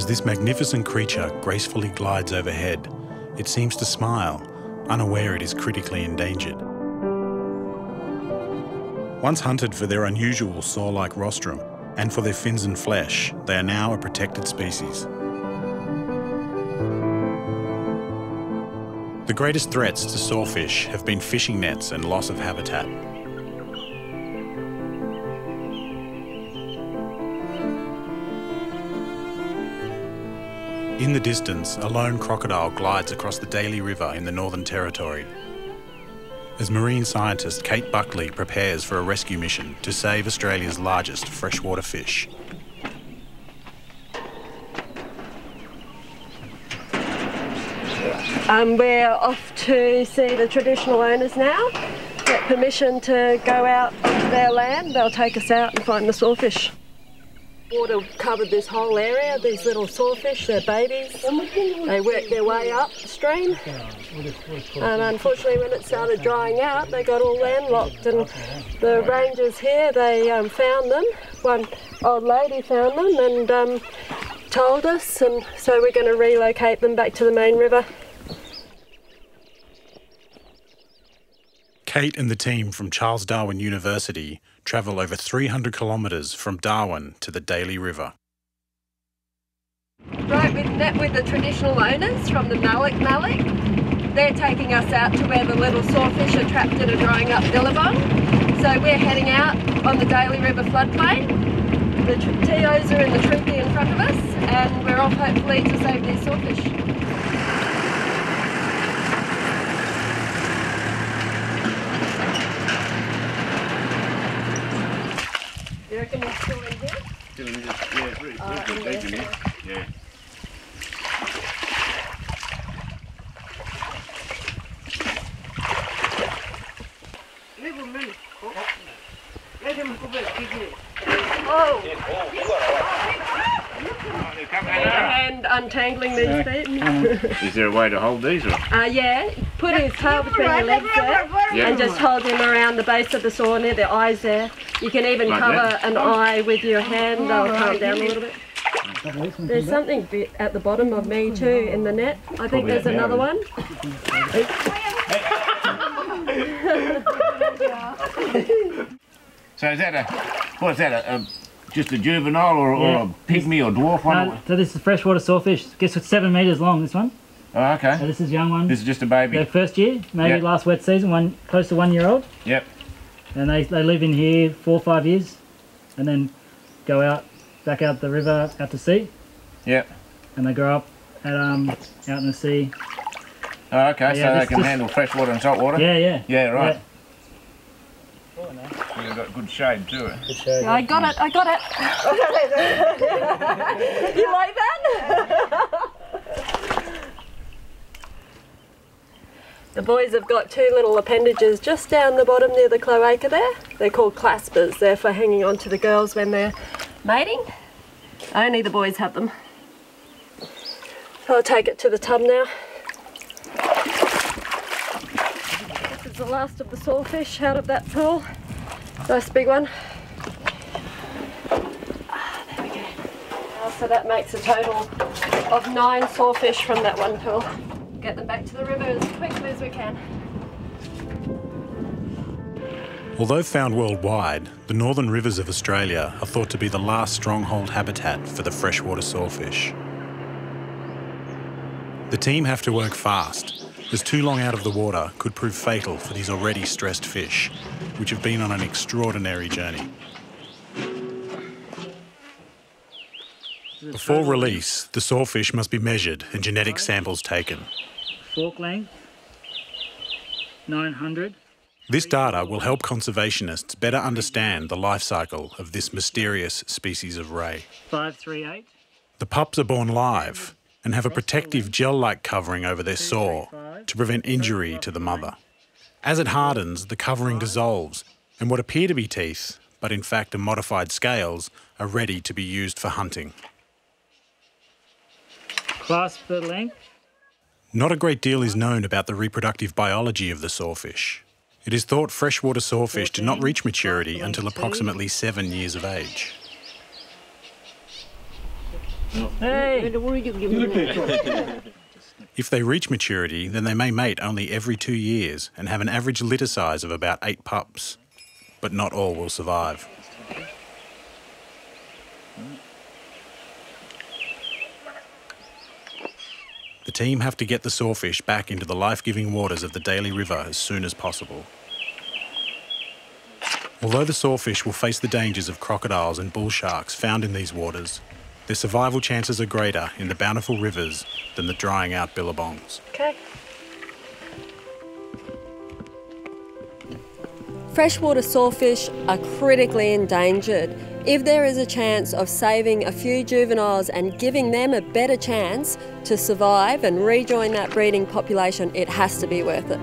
As this magnificent creature gracefully glides overhead, it seems to smile, unaware it is critically endangered. Once hunted for their unusual saw-like rostrum and for their fins and flesh, they are now a protected species. The greatest threats to sawfish have been fishing nets and loss of habitat. In the distance, a lone crocodile glides across the Daly River in the Northern Territory, as marine scientist Kate Buckley prepares for a rescue mission to save Australia's largest freshwater fish. We're off to see the traditional owners now, get permission to go out onto their land. They'll take us out and find the sawfish. Water covered this whole area, these little sawfish, they're babies. They work their way upstream. And unfortunately when it started drying out, they got all landlocked, and the rangers here, they found them. One old lady found them and told us, and so we're going to relocate them back to the main river. Kate and the team from Charles Darwin University travel over 300 kilometres from Darwin to the Daly River. Right, we've met with the traditional owners from the Malak Malak. They're taking us out to where the little sawfish are trapped in a drying up billabong. So we're heading out on the Daly River floodplain. The TOs are in the treaty in front of us, and we're off hopefully to save these sawfish. You reckon it's still in here? Still in here? Yeah, it's really good deep in here. Yeah. Oh! And untangling these feet. Is there a way to hold these? Or? Yeah, put his tail between your legs there and just hold him around the base of the saw near the eyes there. You can even cover an eye with your hand, they'll calm down a little bit. There's something at the bottom of me too in the net. I think there's another one. So is that what is that, just a juvenile or a pygmy or dwarf one? So this is freshwater sawfish. Guess it's 7 metres long, this one. Oh, okay. So this is young one. This is just a baby. Their first year, maybe last wet season, close to 1 year old. Yep. And they live in here 4 or 5 years and then go out, back out the river, out to sea. Yep. And they grow up at, out in the sea. Oh, okay, so they can handle freshwater and saltwater? Yeah, yeah. Yeah, right. Yeah. They've got good shade to it. Good shade, I got it. You like that? The boys have got 2 little appendages just down the bottom near the cloaca there. They're called claspers. They're for hanging on to the girls when they're mating. Only the boys have them. So I'll take it to the tub now. This is the last of the sawfish out of that pool. Nice big one. There we go. So that makes a total of 9 sawfish from that one pool. Get them back to the river as quickly as we can. Although found worldwide, the northern rivers of Australia are thought to be the last stronghold habitat for the freshwater sawfish. The team have to work fast, as too long out of the water could prove fatal for these already stressed fish, which have been on an extraordinary journey. Before release, the sawfish must be measured and genetic samples taken. Fork length, 900. This data will help conservationists better understand the life cycle of this mysterious species of ray. 538. The pups are born live and have a protective gel-like covering over their saw to prevent injury to the mother. As it hardens, the covering dissolves, and what appear to be teeth, but in fact are modified scales, are ready to be used for hunting. Clasp the length. Not a great deal is known about the reproductive biology of the sawfish. It is thought freshwater sawfish do not reach maturity until approximately 7 years of age. Hey! If they reach maturity, then they may mate only every 2 years and have an average litter size of about 8 pups. But not all will survive. The team have to get the sawfish back into the life-giving waters of the Daly River as soon as possible. Although the sawfish will face the dangers of crocodiles and bull sharks found in these waters, their survival chances are greater in the bountiful rivers than the drying out billabongs. Okay. Freshwater sawfish are critically endangered. If there is a chance of saving a few juveniles and giving them a better chance to survive and rejoin that breeding population, it has to be worth it.